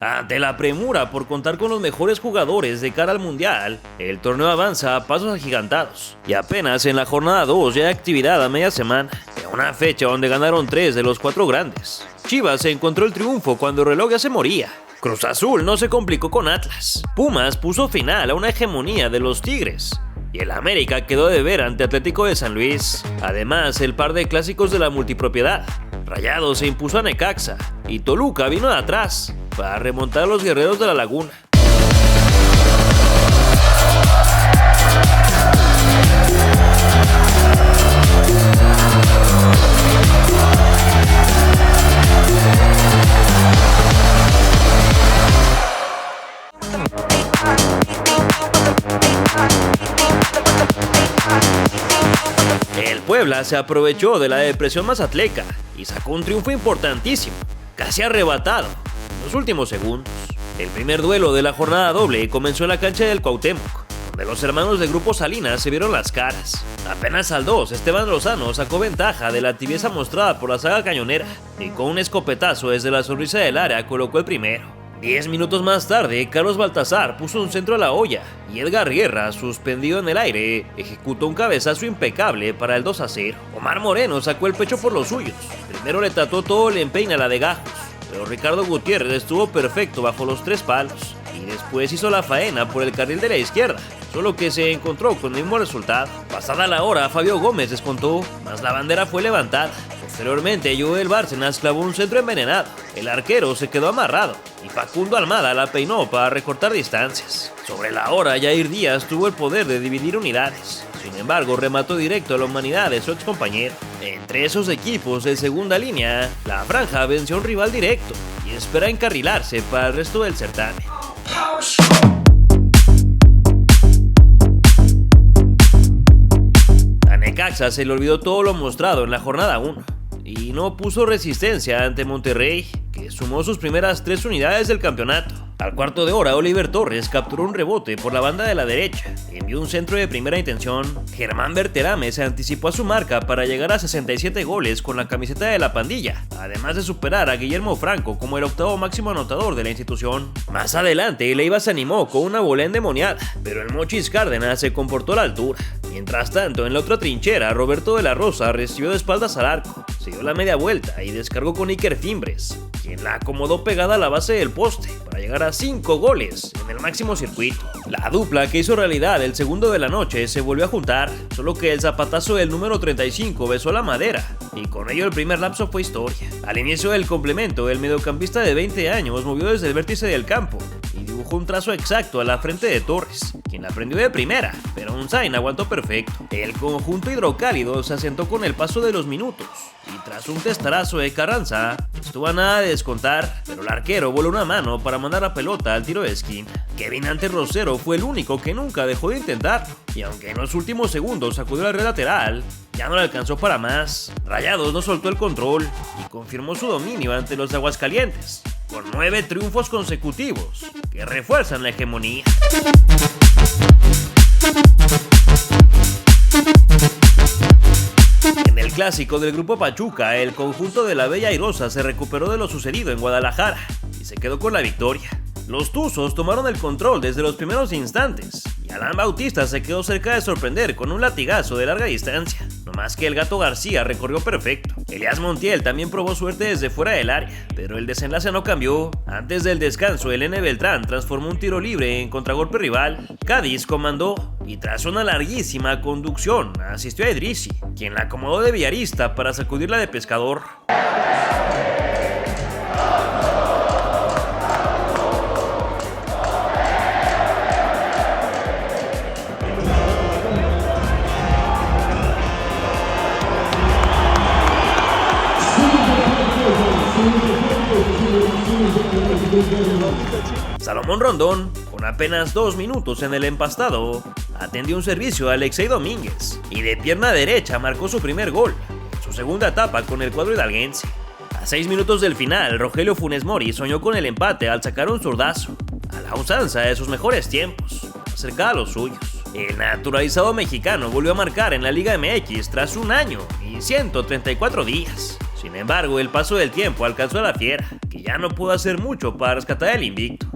Ante la premura por contar con los mejores jugadores de cara al Mundial, el torneo avanza a pasos agigantados y apenas en la jornada 2 ya hay actividad a media semana, en una fecha donde ganaron 3 de los 4 grandes. Chivas se encontró el triunfo cuando el reloj ya se moría. Cruz Azul no se complicó con Atlas. Pumas puso final a una hegemonía de los Tigres. Y el América quedó de ver ante Atlético de San Luis. Además, el par de clásicos de la multipropiedad. Rayados se impuso a Necaxa y Toluca vino de atrás para remontar a los guerreros de la Laguna. El Puebla se aprovechó de la depresión mazatleca y sacó un triunfo importantísimo, casi arrebatado, en los últimos segundos. El primer duelo de la jornada doble comenzó en la cancha del Cuauhtémoc, donde los hermanos de Grupo Salinas se vieron las caras. Apenas al 2, Esteban Lozano sacó ventaja de la tibieza mostrada por la saga cañonera y con un escopetazo desde la sonrisa del área colocó el primero. 10 minutos más tarde, Carlos Baltazar puso un centro a la olla y Edgar Guerra, suspendido en el aire, ejecutó un cabezazo impecable para el 2-0. Omar Moreno sacó el pecho por los suyos. Primero le trató todo el empeine a la de Gajos, pero Ricardo Gutiérrez estuvo perfecto bajo los 3 palos y después hizo la faena por el carril de la izquierda, solo que se encontró con el mismo resultado. Pasada la hora, Fabio Gómez descontó, mas la bandera fue levantada. Posteriormente, Joel Bárcenas clavó un centro envenenado. El arquero se quedó amarrado y Facundo Almada la peinó para recortar distancias. Sobre la hora, Jair Díaz tuvo el poder de dividir unidades. Sin embargo, remató directo a la humanidad de su ex compañero. Entre esos equipos de segunda línea, la Franja venció a un rival directo y espera encarrilarse para el resto del certamen. A Necaxa se le olvidó todo lo mostrado en la jornada 1 y no puso resistencia ante Monterrey, que sumó sus primeras 3 unidades del campeonato. Al cuarto de hora, Oliver Torres capturó un rebote por la banda de la derecha, envió un centro de primera intención. Germán Berterame se anticipó a su marca para llegar a 67 goles con la camiseta de la pandilla, además de superar a Guillermo Franco como el 8º máximo anotador de la institución. Más adelante, Leiva se animó con una bola endemoniada, pero el Mochis Cárdenas se comportó a la altura. Mientras tanto, en la otra trinchera, Roberto de la Rosa recibió de espaldas al arco, se dio la media vuelta y descargó con Iker Fimbres, quien la acomodó pegada a la base del poste para llegar a 5 goles en el máximo circuito. La dupla que hizo realidad el segundo de la noche se volvió a juntar, solo que el zapatazo del número 35 besó la madera y con ello el primer lapso fue historia. Al inicio del complemento, el mediocampista de 20 años movió desde el vértice del campo y dibujó un trazo exacto a la frente de Torres, quien la prendió de primera, pero Unzain aguantó perfecto. El conjunto hidrocálido se asentó con el paso de los minutos y tras un testarazo de Carranza, estuvo a nada de descontar, pero el arquero voló una mano para mandar la pelota al tiro de esquina. Kevin Ante Rosero fue el único que nunca dejó de intentarlo, y aunque en los últimos segundos sacudió la red lateral, ya no le alcanzó para más. Rayados no soltó el control y confirmó su dominio ante los de Aguascalientes, con 9 triunfos consecutivos que refuerzan la hegemonía. En el clásico del Grupo Pachuca, el conjunto de la Bella Airosa se recuperó de lo sucedido en Guadalajara y se quedó con la victoria. Los Tuzos tomaron el control desde los primeros instantes y Alan Bautista se quedó cerca de sorprender con un latigazo de larga distancia, no más que el Gato García recorrió perfecto. Elías Montiel también probó suerte desde fuera del área, pero el desenlace no cambió. Antes del descanso, el N. Beltrán transformó un tiro libre en contragolpe rival. Cádiz comandó y tras una larguísima conducción asistió a Idrissi, quien la acomodó de villarista para sacudirla de pescador. Salomón Rondón, con apenas 2 minutos en el empastado, atendió un servicio a Alexei Domínguez y de pierna derecha marcó su primer gol, su segunda etapa con el cuadro hidalguense. A 6 minutos del final, Rogelio Funes Mori soñó con el empate al sacar un zurdazo, a la usanza de sus mejores tiempos, cerca a los suyos. El naturalizado mexicano volvió a marcar en la Liga MX tras 1 año y 134 días. Sin embargo, el paso del tiempo alcanzó a la fiera, que ya no pudo hacer mucho para rescatar el invicto.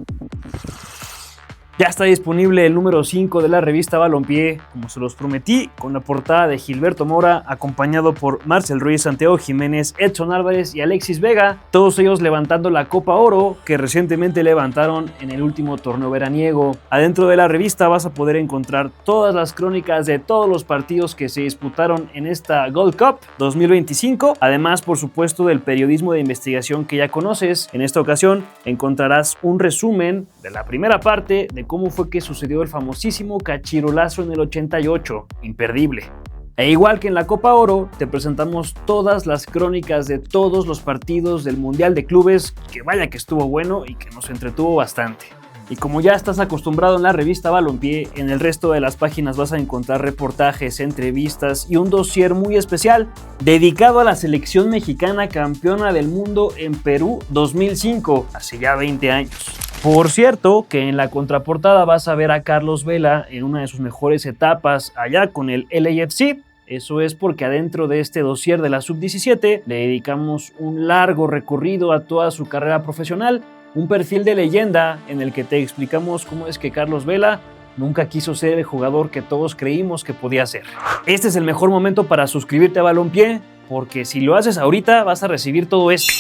Ya está disponible el número 5 de la revista Balompié, como se los prometí, con la portada de Gilberto Mora, acompañado por Marcel Ruiz, Santiago Jiménez, Edson Álvarez y Alexis Vega, todos ellos levantando la Copa Oro que recientemente levantaron en el último torneo veraniego. Adentro de la revista vas a poder encontrar todas las crónicas de todos los partidos que se disputaron en esta Gold Cup 2025, además por supuesto del periodismo de investigación que ya conoces. En esta ocasión encontrarás un resumen de la primera parte de cómo fue que sucedió el famosísimo cachirolazo en el 88, imperdible. E igual que en la Copa Oro, te presentamos todas las crónicas de todos los partidos del Mundial de Clubes, que vaya que estuvo bueno y que nos entretuvo bastante. Y como ya estás acostumbrado en la revista Balompié, en el resto de las páginas vas a encontrar reportajes, entrevistas y un dossier muy especial dedicado a la selección mexicana campeona del mundo en Perú 2005, hace ya 20 años. Por cierto, que en la contraportada vas a ver a Carlos Vela en una de sus mejores etapas allá con el LAFC. Eso es porque adentro de este dossier de la Sub-17 le dedicamos un largo recorrido a toda su carrera profesional, un perfil de leyenda en el que te explicamos cómo es que Carlos Vela nunca quiso ser el jugador que todos creímos que podía ser. Este es el mejor momento para suscribirte a Balompié, porque si lo haces ahorita vas a recibir todo esto.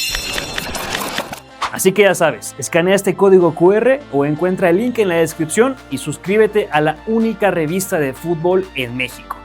Así que ya sabes, escanea este código QR o encuentra el link en la descripción y suscríbete a la única revista de fútbol en México.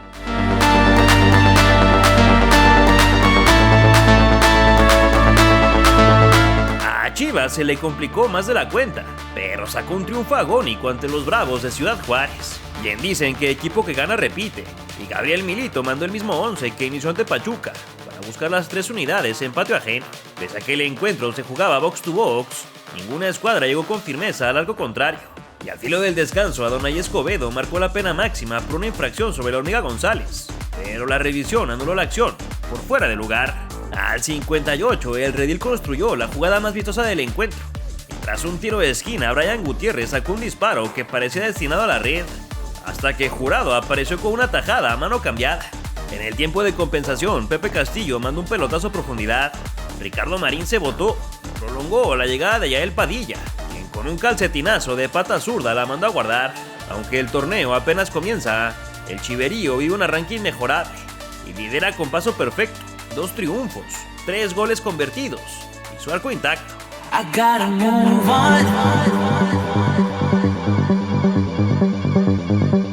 A Chivas se le complicó más de la cuenta, pero sacó un triunfo agónico ante los Bravos de Ciudad Juárez. Bien dicen que equipo que gana repite, y Gabriel Milito mandó el mismo 11 que inició ante Pachuca, para buscar las 3 unidades en patio ajeno. Desde aquel encuentro se jugaba box to box, ninguna escuadra llegó con firmeza al arco contrario. Y al filo del descanso, Adonai Escobedo marcó la pena máxima por una infracción sobre la Hormiga González, pero la revisión anuló la acción por fuera de lugar. Al 58, el Redil construyó la jugada más vistosa del encuentro. Y tras un tiro de esquina, Brian Gutiérrez sacó un disparo que parecía destinado a la red, hasta que Jurado apareció con una tajada a mano cambiada. En el tiempo de compensación, Pepe Castillo mandó un pelotazo a profundidad. Ricardo Marín se botó, prolongó la llegada de Yael Padilla, quien con un calcetinazo de pata zurda la mandó a guardar. Aunque el torneo apenas comienza, el Chiverío vive un arranque inmejorable y lidera con paso perfecto, 2 triunfos, 3 goles convertidos y su arco intacto.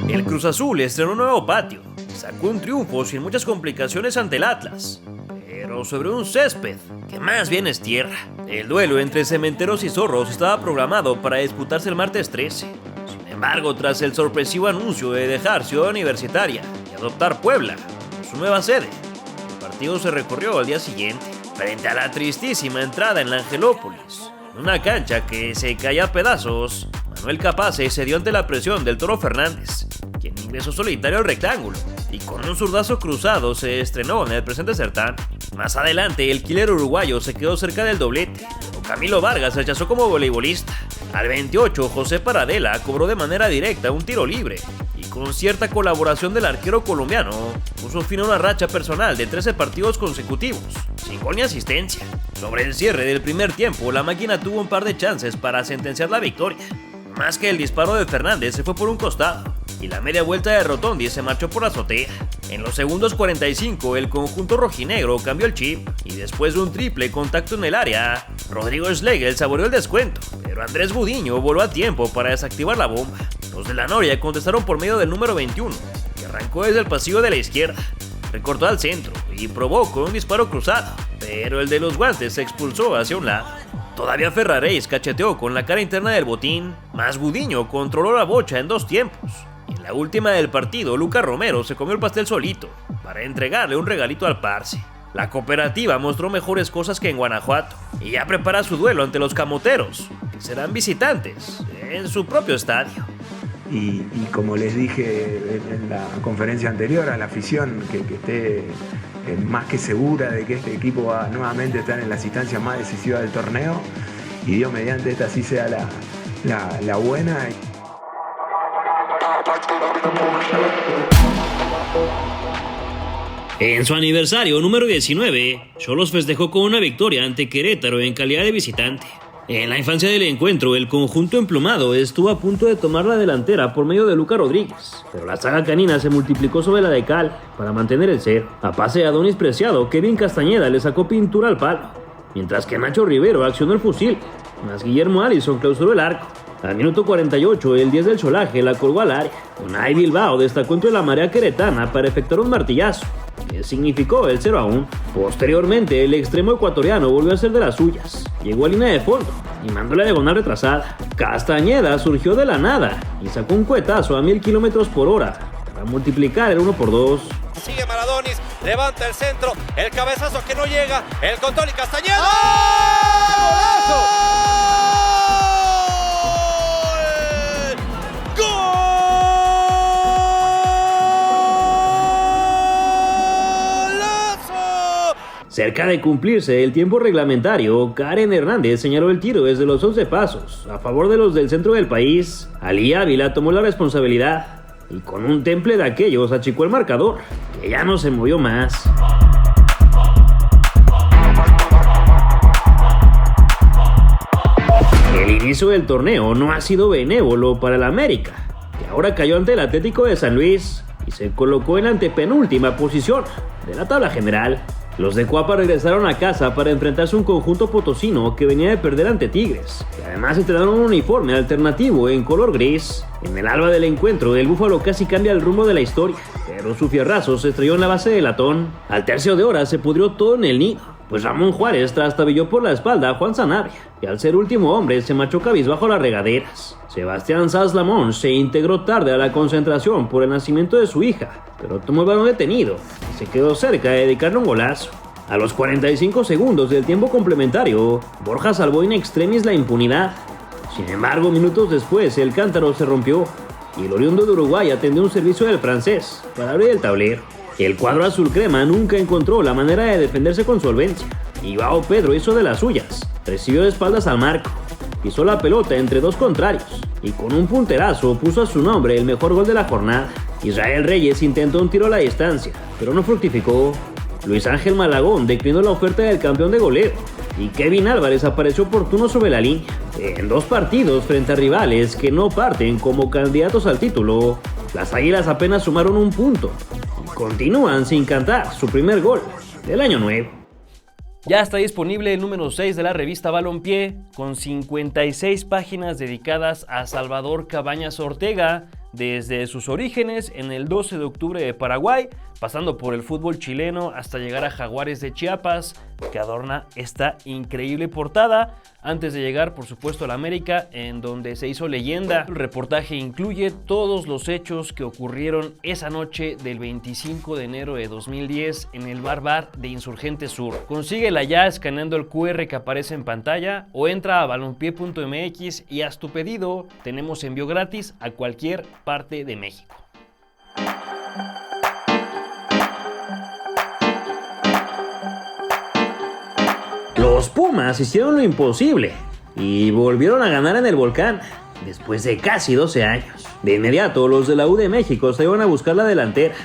El Cruz Azul estrenó un nuevo patio, sacó un triunfo sin muchas complicaciones ante el Atlas, pero sobre un césped que más bien es tierra. El duelo entre Cementeros y Zorros estaba programado para disputarse el martes 13. Sin embargo, tras el sorpresivo anuncio de dejar Ciudad Universitaria y adoptar Puebla como su nueva sede, el partido se recorrió al día siguiente, frente a la tristísima entrada en la Angelópolis, una cancha que se caía a pedazos. Manuel Capace se dio ante la presión del Toro Fernández, quien ingresó solitario al rectángulo y con un zurdazo cruzado se estrenó en el presente certamen. Más adelante, el killer uruguayo se quedó cerca del doblete, pero Camilo Vargas rechazó como voleibolista. Al 28, José Paradela cobró de manera directa un tiro libre y con cierta colaboración del arquero colombiano puso fin a una racha personal de 13 partidos consecutivos, sin gol ni asistencia. Sobre el cierre del primer tiempo, la máquina tuvo un par de chances para sentenciar la victoria, más que el disparo de Fernández se fue por un costado y la media vuelta de Rotondi se marchó por la azotea. En los segundos 45, el conjunto rojinegro cambió el chip y después de un triple contacto en el área, Rodrigo Schlegel saboreó el descuento, pero Andrés Gudiño voló a tiempo para desactivar la bomba. Los de la Noria contestaron por medio del número 21, que arrancó desde el pasillo de la izquierda, recortó al centro y probó con un disparo cruzado, pero el de los guantes se expulsó hacia un lado. Todavía Ferraréis cacheteó con la cara interna del botín, más Gudiño controló la bocha en 2 tiempos. Y en la última del partido, Lucas Romero se comió el pastel solito para entregarle un regalito al Parce. La cooperativa mostró mejores cosas que en Guanajuato y ya prepara su duelo ante los camoteros, que serán visitantes en su propio estadio. Y como les dije en la conferencia anterior, a la afición que esté más que segura de que este equipo va nuevamente a estar en las instancias más decisivas del torneo, y Dios mediante esta sí sea la buena. En su aniversario número 19, Xolos festejó con una victoria ante Querétaro en calidad de visitante. En la infancia del encuentro, el conjunto emplumado estuvo a punto de tomar la delantera por medio de Luca Rodríguez, pero la saga canina se multiplicó sobre la de cal para mantener el cero. A pase de Adonis Preciado, Kevin Castañeda le sacó pintura al palo, mientras que Nacho Rivero accionó el fusil, más Guillermo Allison clausuró el arco. Al minuto 48, el 10 del Cholaje la colgó al área. Unai Bilbao destacó entre la marea queretana para efectuar un martillazo, que significó el 0-1. Posteriormente, el extremo ecuatoriano volvió a ser de las suyas. Llegó a línea de fondo y mandó la diagonal retrasada. Castañeda surgió de la nada y sacó un cuetazo a 1000 kilómetros por hora para multiplicar el 1-2. Sigue Maradonis, levanta el centro, el cabezazo que no llega, el control y Castañeda. ¡Golazo! Cerca de cumplirse el tiempo reglamentario, Karen Hernández señaló el tiro desde los 11 pasos, a favor de los del centro del país. Ali Ávila tomó la responsabilidad y con un temple de aquellos achicó el marcador, que ya no se movió más. El inicio del torneo no ha sido benévolo para el América, que ahora cayó ante el Atlético de San Luis y se colocó en la antepenúltima posición de la tabla general. Los de Cuapa regresaron a casa para enfrentarse a un conjunto potosino que venía de perder ante Tigres, y además estrenaron un uniforme alternativo en color gris. En el alba del encuentro, el Búfalo casi cambia el rumbo de la historia, pero su fierrazo se estrelló en la base de latón. Al tercio de hora se pudrió todo en el nido, pues Ramón Juárez trastabilló por la espalda a Juan Sanabria, y al ser último hombre se marchó cabizbajo a las regaderas. Sebastián Sanz Lamón se integró tarde a la concentración por el nacimiento de su hija, pero tomó el balón detenido y se quedó cerca de dedicarle un golazo. A los 45 segundos del tiempo complementario, Borja salvó in extremis la impunidad. Sin embargo, minutos después el cántaro se rompió y el oriundo de Uruguay atendió un servicio del francés para abrir el tablero. El cuadro azul crema nunca encontró la manera de defenderse con solvencia. Ibao Pedro hizo de las suyas, recibió de espaldas al marco, pisó la pelota entre dos contrarios y con un punterazo puso a su nombre el mejor gol de la jornada. Israel Reyes intentó un tiro a la distancia, pero no fructificó. Luis Ángel Malagón declinó la oferta del campeón de goleo y Kevin Álvarez apareció oportuno sobre la línea. En dos partidos frente a rivales que no parten como candidatos al título, las Águilas apenas sumaron un punto y continúan sin cantar su primer gol del año nuevo. Ya está disponible el número 6 de la revista Balompié, con 56 páginas dedicadas a Salvador Cabañas Ortega, desde sus orígenes en el 12 de octubre de Paraguay, pasando por el fútbol chileno hasta llegar a Jaguares de Chiapas, que adorna esta increíble portada, antes de llegar por supuesto a la América, en donde se hizo leyenda. El reportaje incluye todos los hechos que ocurrieron esa noche del 25 de enero de 2010 en el Bar de Insurgente Sur. Consíguela ya escaneando el QR que aparece en pantalla o entra a balompié.mx y haz tu pedido. Tenemos envío gratis a cualquier parte de México. Los Pumas hicieron lo imposible y volvieron a ganar en el Volcán después de casi 12 años. De inmediato, los de la U de México se iban a buscar la delantera,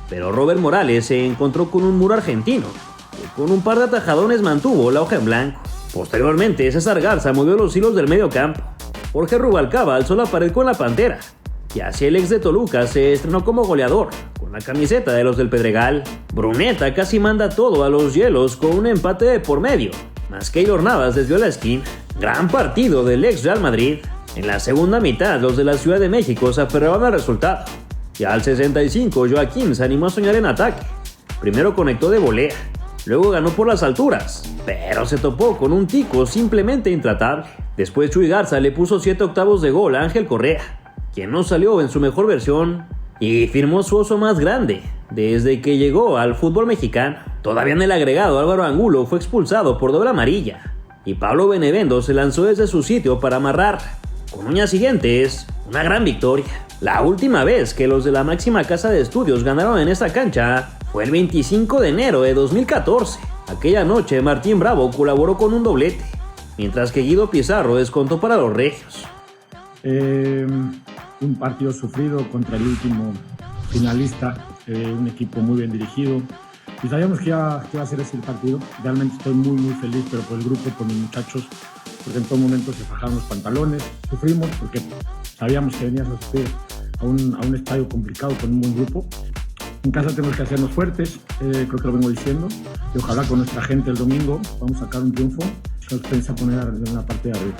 pero Robert Morales se encontró con un muro argentino que con un par de atajadones mantuvo la hoja en blanco. Posteriormente, César Garza movió los hilos del medio campo. Jorge Rubalcaba alzó la pared con la Pantera y así el ex de Toluca se estrenó como goleador con la camiseta de los del Pedregal. Bruneta casi manda todo a los hielos con un empate de por medio, más Keylor Navas desvió la esquina. Gran partido del ex Real Madrid. En la segunda mitad, los de la Ciudad de México se aferraban al resultado y al 65 Joaquín se animó a soñar en ataque. Primero conectó de volea, luego ganó por las alturas, pero se topó con un tico simplemente intratable. Después Chuy Garza le puso 7 octavos de gol a Ángel Correa, quien no salió en su mejor versión y firmó su oso más grande desde que llegó al fútbol mexicano. Todavía en el agregado, Álvaro Angulo fue expulsado por doble amarilla y Pablo Benevendo se lanzó desde su sitio para amarrar, con uñas siguientes, una gran victoria. La última vez que los de la máxima casa de estudios ganaron en esta cancha fue el 25 de enero de 2014. Aquella noche Martín Bravo colaboró con un doblete, mientras que Guido Pizarro descontó para los regios. Un partido sufrido contra el último finalista, un equipo muy bien dirigido, Y sabíamos que iba a ser ese el partido. Realmente estoy muy feliz, pero por el grupo, por mis muchachos, porque en todo momento se fajaron los pantalones, sufrimos porque sabíamos que venías a sufrir a un estadio complicado con un buen grupo. En casa tenemos que hacernos fuertes, creo que lo vengo diciendo, y ojalá con nuestra gente el domingo vamos a sacar un triunfo. Nos piensa poner en la parte de arriba.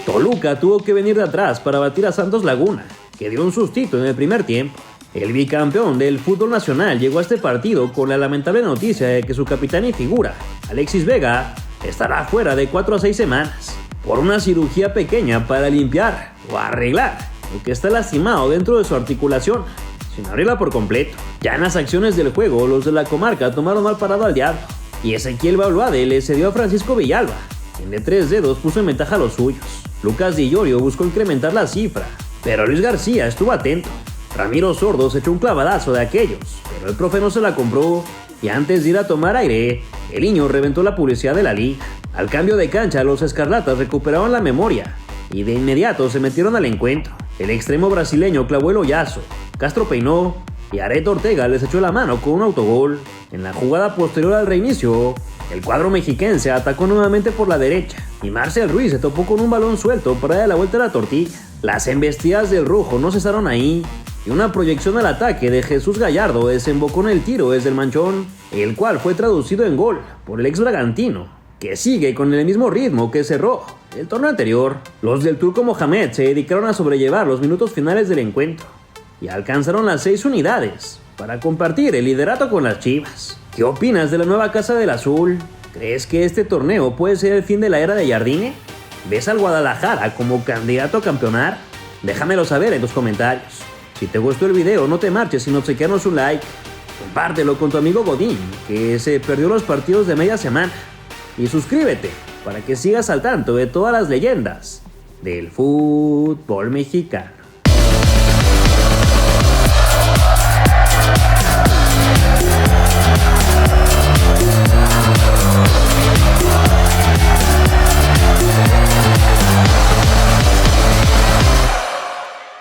Toluca tuvo que venir de atrás para batir a Santos Laguna, que dio un sustito en el primer tiempo. El bicampeón del fútbol nacional llegó a este partido con la lamentable noticia de que su capitán y figura, Alexis Vega, estará fuera de 4 a 6 semanas por una cirugía pequeña para limpiar o arreglar lo que está lastimado dentro de su articulación, sin abrirla por completo. Ya en las acciones del juego, los de la comarca tomaron mal parado al Diablo, y Ezequiel Baluade le cedió a Francisco Villalba, quien de 3 dedos puso en ventaja a los suyos. Lucas Di Llorio buscó incrementar la cifra, pero Luis García estuvo atento. Ramiro Sordo se echó un clavadazo de aquellos, pero el profe no se la compró, y antes de ir a tomar aire, el niño reventó la publicidad de la liga. Al cambio de cancha, los escarlatas recuperaron la memoria, y de inmediato se metieron al encuentro. El extremo brasileño clavó el hoyazo, Castro peinó, y Aret Ortega les echó la mano con un autogol. En la jugada posterior al reinicio, el cuadro mexiquense atacó nuevamente por la derecha, y Marcel Ruiz se topó con un balón suelto para darle la vuelta a la tortilla. Las embestidas del rojo no cesaron ahí, y una proyección al ataque de Jesús Gallardo desembocó en el tiro desde el manchón, el cual fue traducido en gol por el ex Bragantino, que sigue con el mismo ritmo que cerró el torneo anterior. Los del Turco Mohamed se dedicaron a sobrellevar los minutos finales del encuentro y alcanzaron las 6 unidades para compartir el liderato con las Chivas. ¿Qué opinas de la nueva Casa del Azul? ¿Crees que este torneo puede ser el fin de la era de Jardine? ¿Ves al Guadalajara como candidato a campeonar? Déjamelo saber en tus comentarios. Si te gustó el video, no te marches sin obsequiarnos un like. Compártelo con tu amigo Godín, que se perdió los partidos de media semana. Y suscríbete para que sigas al tanto de todas las leyendas del fútbol mexicano.